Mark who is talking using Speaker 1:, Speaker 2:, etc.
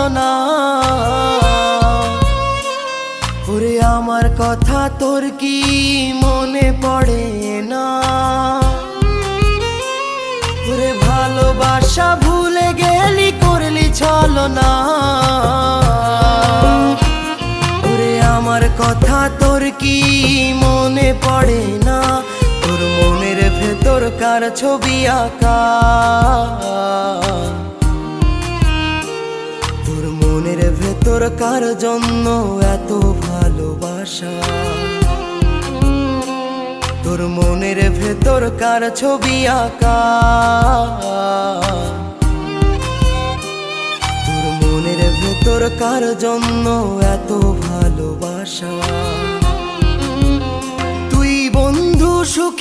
Speaker 1: ছলনা। ওরে আমার কথা তোর কি মনে পড়ে না? ওরে ভালোবাসা ভুলে গেলি, করলি ছলনা। ওরে আমার কথা তোর কি মনে পড়ে না? তোর মনের ভেতর কার ছবি আঁকা? তোর মনের ভেতর কার জন্য এত ভালোবাসা? তোর মনের ভেতর কার ছবি আঁকা? তোর মনের ভেতর কার জন্য এত ভালোবাসা? তুই বন্ধু সুখী